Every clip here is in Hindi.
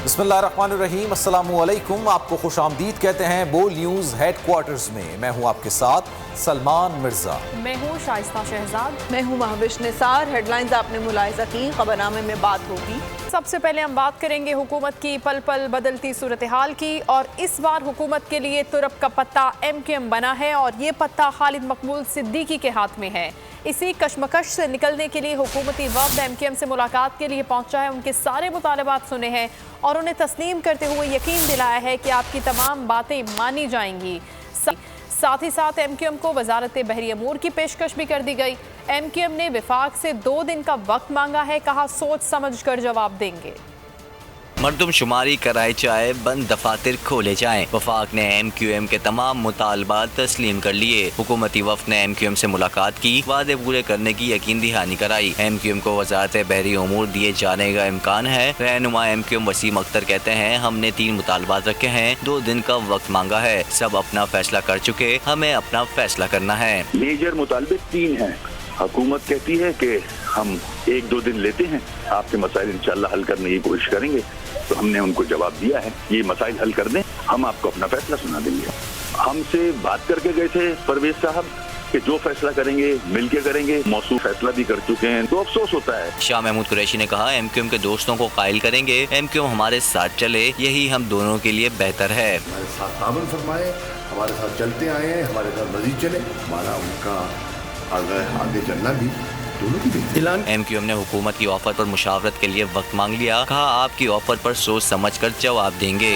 बिस्मिल्लाहिर्रहमानिर्रहीम, अस्सलामुअलैकुम। आपको खुशामदीद कहते हैं बोल न्यूज़ हेडक्वार्टर्स में। मैं हूं आपके साथ सलमान मिर्जा। मैं हूं शाइस्ता शहजाद। मैं हूं महविश निसार। हेडलाइंस आपने मुलाहिजा की, खबरनामे में बात होगी। सबसे पहले हम बात करेंगे हुकूमत की पल पल बदलती सूरत हाल की, और इस बार हुकूमत के लिए तुरप का पत्ता MQM बना है और ये पत्ता खालिद मकबूल सिद्दीकी के हाथ में है। इसी कशमकश से निकलने के लिए हुकूमती वफ़द MQM से मुलाकात के लिए पहुंचा है, उनके सारे मुतालबात सुने हैं और उन्हें तस्लीम करते हुए यकीन दिलाया है कि आपकी तमाम बातें मानी जाएंगी। साथ ही साथ MQM को वजारत बहरी अमूर की पेशकश भी कर दी गई। MQM ने विफाक से 2 दिन का वक्त मांगा है, कहा सोच समझ कर जवाब देंगे। मरदमशुमारी कराई जाए, बंद दफातर खोले जाएं। वफाक ने MQM के तमाम मुतालबात तस्लीम कर लिए। हुकूमती वफ़द ने MQM से मुलाकात की, वादे पूरे करने की यकीन दहानी कराई। MQM को वजारत बहरी अमूर दिए जाने का इम्कान है। रहनुमा MQM वसीम अख्तर कहते हैं, हमने 3 मुतालबात रखे हैं, 2 दिन का वक्त मांगा है। सब अपना फैसला कर चुके, हमें अपना फैसला करना है। मेजर मुतालबे 3 हैं। हुकूमत कहती है कि हम 1-2 दिन लेते हैं, आपके मसाइल इंशाल्लाह हल करने की कोशिश करेंगे। तो हमने उनको जवाब दिया है, ये मसाइल हल कर दें, हम आपको अपना फैसला सुना देंगे। हमसे बात करके गए थे परवेज साहब कि जो फैसला करेंगे मिलके करेंगे, मौसू फैसला भी कर चुके हैं, तो अफसोस होता है। शाह महमूद कुरैशी ने कहा, MQM के दोस्तों को कायल करेंगे, MQM हमारे साथ चले, यही हम दोनों के लिए बेहतर है। हमारे साथ ताबन फरमाए, हमारे साथ चलते आए हैं, हमारे साथ मजीद चले, हमारा उनका आगे चलना भी MQM ने हुकूमत की ऑफर पर मुशावरत के लिए वक्त मांग लिया, कहा आपकी ऑफर पर सोच समझ कर जवाब देंगे।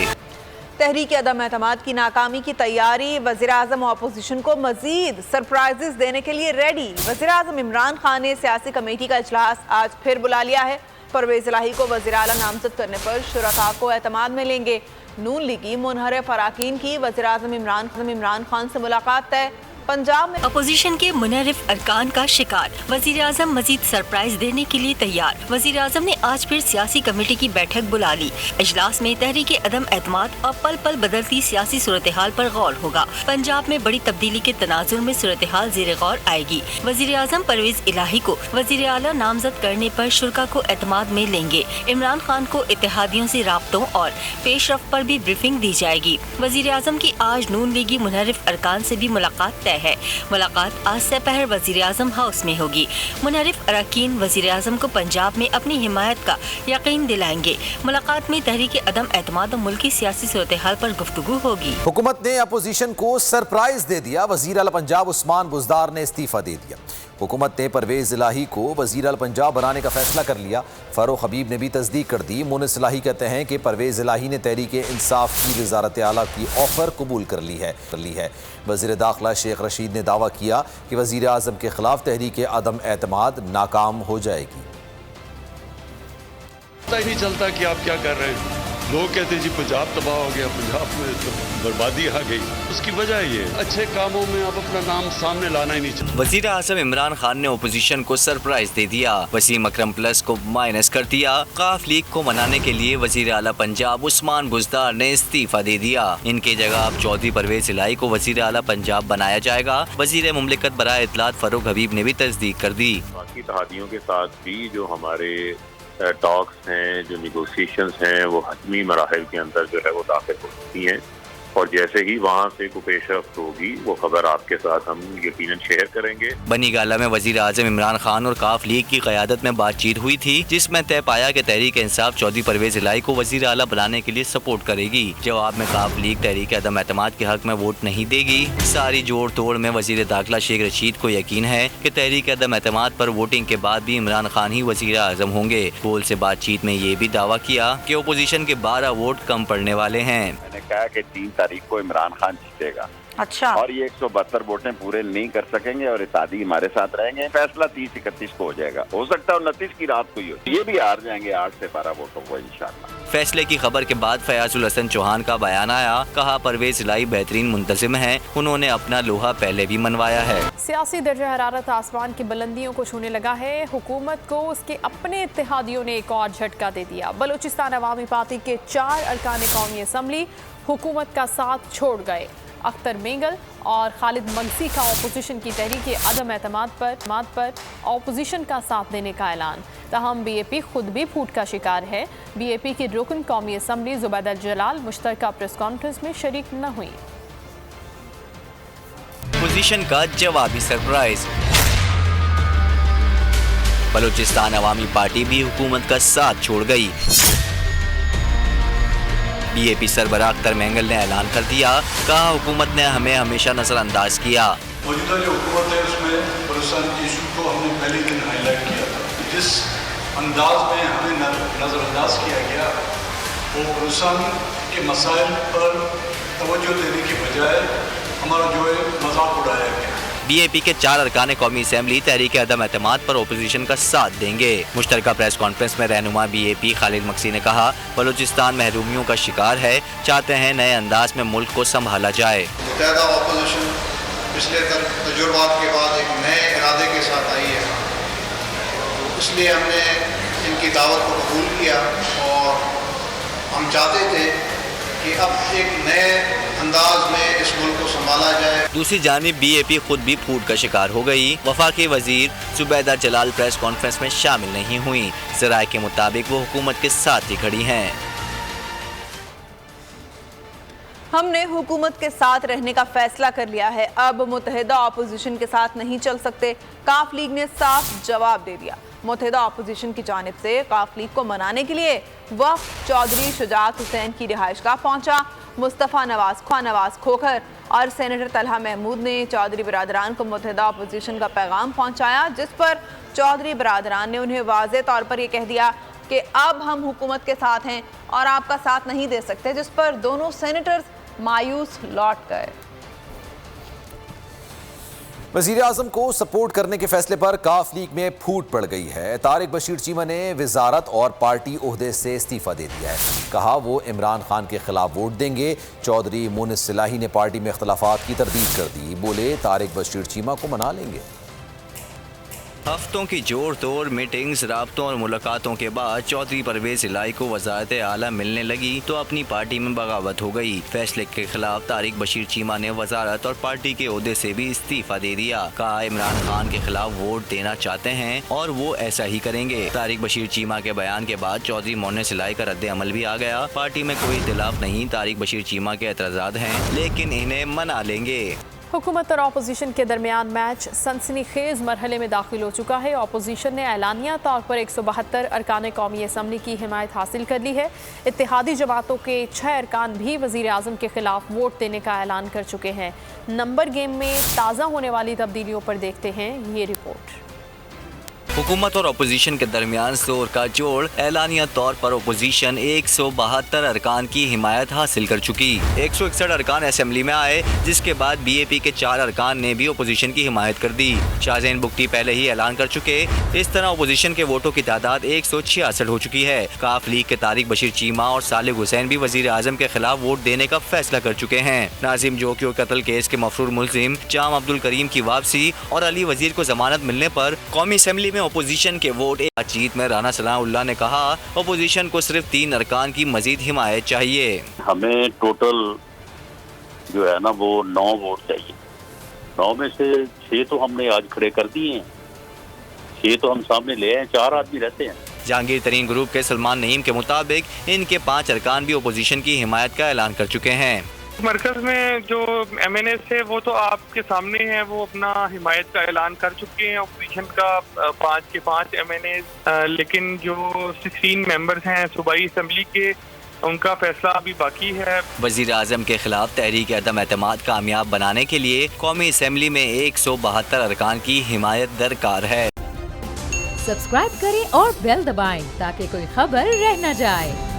तहरीक अदम एतमाद की नाकामी की तैयारी, वज़ीर आज़म अपोजिशन को मजीद सरप्राइजेस देने के लिए रेडी। वज़ीर आज़म इमरान खान ने सियासी कमेटी का इजलास आज फिर बुला लिया है। परवेज इलाही को वज़ीर आला नामजद करने पर शुरका को एतमाद में लेंगे। नून लीगी मुनहरफ अराकीन की वज़ीर आज़म इमरान खान से मुलाकात तय। पंजाब में अपोजिशन के मुनहरिफ अरकान का शिकार, वजीर आजम मजीद सरप्राइज देने के लिए तैयार। वजीर आजम ने आज फिर सियासी कमेटी की बैठक बुला ली। इजलास में तहरीक अदम एतमाद और पल पल बदलती सियासी सूरत हाल पर गौर होगा। पंजाब में बड़ी तब्दीली के तनाजुर में सूरत हाल ज़ेर गौर आएगी। वजीर आजम परवेज इलाही को वजीर आला नामजद करने पर शुरा को एतमाद में लेंगे। इमरान खान को इत्तेहादियों से राब्तों और पेशरफ पर भी ब्रीफिंग दी जाएगी। वजीर आजम की आज नून लीगी मुनहरिफ अरकान से भी मुलाकात तय है। मुलाकात आज से पहर वजीर आजम हाउस में होगी। मुनहरिफ अरकान वजीर आजम को पंजाब में अपनी हिमायत का यकीन दिलाएंगे। मुलाकात में तहरीक अदम एतमाद और मुल्की सियासी सूरत हाल पर गुफ्तगू होगी। हुकूमत ने अपोजिशन को सरप्राइज दे दिया। वजीर आला पंजाब उस्मान बुज़दार ने इस्तीफा दे दिया। हुकूमत ने परवेज इलाही को वज़ीर आला पंजाब बनाने का फैसला कर लिया। फ़ारूक हबीब ने भी तस्दीक कर दी। मुनिस इलाही कहते हैं कि परवेज इलाही ने तहरीक इंसाफ की वज़ारत आला की ऑफ़र कबूल कर ली है। वज़ीर दाखिला शेख रशीद ने दावा किया कि वज़ीर आज़म के खिलाफ तहरीक अदम एतमाद नाकाम हो जाएगी। पता ही नहीं चलता कि आप क्या कर रहे हैं। लोग कहते हैं जी पंजाब तबाह हो गया, पंजाब में तो बर्बादी आ गई। उसकी वजह ये अच्छे कामों में आप अपना नाम सामने लाना ही नहीं चाहते। वजीर आज़म इमरान खान ने ओपोजिशन को सरप्राइज दे दिया। वसीम अकरम प्लस को माइनस कर दिया। काफ लीग को मनाने के लिए वजीर आला पंजाब उस्मान बुज़दार ने इस्तीफा दे दिया। इनकी जगह अब चौधरी परवेज इलाही को वजीर आला पंजाब बनाया जाएगा। वजीर मुमलिकत बराए इत्तलात फ़ारूक हबीब ने भी तस्दीक कर दी। बाकी इत्तेहादियों के साथ भी जो हमारे टॉक्स हैं, जो निगोशिएशंस हैं, वो हतमी मराहिल के अंदर जो है वो दाखिल हो सकती हैं, और जैसे ही वहाँ से कोई पेशरफ्त होगी वो खबर आपके साथ हम यकीनन शेयर करेंगे। बनी गाला में वजीर आजम इमरान खान और काफ लीग की क़यादत में बातचीत हुई थी, जिसमें तय पाया कि तहरीक इंसाफ चौधरी परवेज इलाही को वजीर आला बनाने के लिए सपोर्ट करेगी। जवाब में काफ लीग तहरीक अदम एतमाद के हक में वोट नहीं देगी। सारी जोड़ तोड़ में वजीर दाखिला शेख रशीद को यकीन है कि तहरीक अदम एतमाद पर वोटिंग के बाद भी इमरान खान ही वजीर आजम होंगे। पोल से बातचीत में ये भी दावा किया कि ओपोजिशन के 12 वोट कम पड़ने वाले हैं। मैंने कहा कि 3 तारीख को इमरान खान जीतेगा। अच्छा, और ये 172 वोटें पूरे नहीं कर सकेंगे और इत्तेहादी हमारे साथ रहेंगे। फैसला 30-31 को हो जाएगा। हो सकता है 29 की रात को ही हो। ये भी हार जाएंगे 8 से 12 वोटों को इंशाल्लाह। फैसले की खबर के बाद फयाजुल हसन चौहान का बयान आया। कहा परवेज इलाही बेहतरीन मुंतजिम है, उन्होंने अपना लोहा पहले भी मनवाया है। सियासी दर्जा हरारत आसमान की बुलंदियों को छूने लगा है। हुकूमत को उसके अपने इत्तेहादियों ने एक और झटका दे दिया। बलूचिस्तान अवामी पार्टी के 4 अरकान कौमी असम्बली हुकूमत का साथ छोड़ गए। अख्तर मेंगल और खालिद मगसी का अपोजिशन की तहरीक अदम एतमाद पर अपोजिशन का साथ देने का ऐलान। ताहम BAP खुद भी फूट का शिकार है। BAP की रुकन कौमी असम्बली जुबैदा जलाल मुश्तरका प्रेस कॉन्फ्रेंस में शरीक न हुई। अपोजिशन का जवाबी सरप्राइज। बलूचिस्तान अवामी पार्टी भी हुकूमत का साथ छोड़ गई। BAP सरबराह अख्तर मेंगल ने ऐलान कर दिया, कहा हुकूमत ने हमें हमेशा नजरअंदाज किया। मौजूदा जो हुकूमत है उसमें बलूचिस्तान के इशू को हमने पहले दिन हाईलाइट किया था। जिस अंदाज में हमें नजरअंदाज किया गया वो बलूचिस्तान के मसाइल पर तवज्जो देने के बजाय हमारा जो है मजाक उड़ाया गया। BAP के 4 अरकान कौमी असम्बली तहरीक अदम एतमाद पर अपोजिशन का साथ देंगे। मुश्तरका प्रेस कॉन्फ्रेंस में रहनुमा BAP खालिद मगसी ने कहा, बलूचिस्तान महरूमियों का शिकार है, चाहते हैं नए अंदाज में मुल्क को संभाला जाए। अपोजिशन पिछले तजुर्बात के बाद एक नए इरादे के साथ आई है, इसलिए हमने इनकी दावत को कबूल किया और हम चाहते थे कि अब एक नए अंदाज में इस मुल्क को संभाला जाए। दूसरी जानिब BAP खुद भी फूट का शिकार हो गई। वफाकी वजीर जुबैदा जलाल प्रेस कॉन्फ्रेंस में शामिल नहीं हुई। ज़राए के मुताबिक वो हुकूमत के साथ ही खड़ी हैं। हमने हुकूमत के साथ रहने का फैसला कर लिया है, अब मुत्तहिदा अपोजिशन के साथ नहीं चल सकते। काफ लीग ने साफ जवाब दे दिया। मुत्तहिदा अपोजिशन की जानिब से काफ लीग को मनाने के लिए वक्त चौधरी शुजात हुसैन की रिहाइशगाह पहुंचा। मुस्तफ़ा नवाज खोखर और सेनेटर तलहा महमूद ने चौधरी बरादरान को मुत्तहिदा अपोजिशन का पैगाम पहुंचाया, जिस पर चौधरी बरादरान ने उन्हें वाज़ेह तौर पर यह कह दिया कि अब हम हुकूमत के साथ हैं और आपका साथ नहीं दे सकते, जिस पर दोनों सेनेटर्स मायूस लौट गए। वज़ीर आज़म को सपोर्ट करने के फैसले पर काफ लीग में फूट पड़ गई है। तारिक बशीर चीमा ने वजारत और पार्टी ओहदे से इस्तीफा दे दिया है। कहा वो इमरान खान के खिलाफ वोट देंगे। चौधरी मुनिस सिलाही ने पार्टी में इख्तलाफात की तरदीद कर दी। बोले तारिक बशीर चीमा को मना लेंगे। हफ्तों की जोड़ तोड़ मीटिंग्स, राब्तों और मुलाकातों के बाद चौधरी परवेज इलाही को वज़ारत आला मिलने लगी तो अपनी पार्टी में बगावत हो गई। फैसले के खिलाफ तारिक बशीर चीमा ने वजारत और पार्टी के ओहदे से भी इस्तीफा दे दिया। कहा इमरान खान के खिलाफ वोट देना चाहते हैं और वो ऐसा ही करेंगे। तारिक बशीर चीमा के बयान के बाद चौधरी मुनिस इलाही का रद्द अमल भी आ गया। पार्टी में कोई इख्तिलाफ नहीं, तारिक बशीर चीमा के एतराज़ात हैं लेकिन इन्हें मना लेंगे। हुकूमत और अपोजिशन के दरमियान मैच सनसनीखेज मरहले में दाखिल हो चुका है। अपोजिशन ने एलानिया तौर पर 172 अरकान कौमी असम्बली की हिमायत हासिल कर ली है। इत्तेहादी जमातों के 6 अरकान भी वज़ीर आज़म के खिलाफ वोट देने का ऐलान कर चुके हैं। नंबर गेम में ताज़ा होने वाली तब्दीलियों पर देखते हैं ये रिपोर्ट। हुकूमत और अपोजिशन के दरमियान जोर का जोड़। एलानिया तौर पर अपोजिशन 172 अरकान की हिमायत हासिल कर चुकी। 161 अरकान असेंबली में आए, जिसके बाद BAP के 4 अरकान ने भी अपोजिशन की हिमायत कर दी। शाहजैन बुगटी पहले ही ऐलान कर चुके। इस तरह अपोजिशन के वोटों की तादाद 166 हो चुकी है। काफ लीग के तारिक बशीर चीमा और सालिक हुसैन भी वजीर आजम के खिलाफ वोट देने का फैसला कर चुके हैं। नाजिम जोकियो कत्ल केस के मफरूर मुलजिम जाम अब्दुल करीम की वापसी और अली वजीर को जमानत मिलने पर कौमी असम्बली में अपोजिशन के वोट। बातचीत में राना सलाहुल्लाह ने कहा अपोजिशन को सिर्फ 3 अरकान की मजीद हिमायत चाहिए। हमें टोटल जो है ना वो 9 वोट चाहिए। 9 में से 6 तो हमने आज खड़े कर दिए हैं, 6 तो हम सामने ले आए, 4 आदमी रहते हैं। जहांगीर तरीन ग्रुप के सलमान नईम के मुताबिक इनके 5 अरकान भी अपोजिशन की हिमायत का ऐलान कर चुके हैं। मरकज में जो MNAs थे वो तो आपके सामने हैं, वो अपना हिमायत का ऐलान कर चुके हैं अपोजिशन का 5 के 5 MNAs, लेकिन जो 16 मेंबर्स हैं सूबाई असम्बली के उनका फैसला अभी बाकी है। वजीर आजम के खिलाफ तहरीक अदम एतमाद कामयाब बनाने के लिए कौमी असम्बली में 172 अरकान की हिमायत दरकार है। सब्सक्राइब करें और बेल दबाएं ताकि कोई खबर रह न जाए।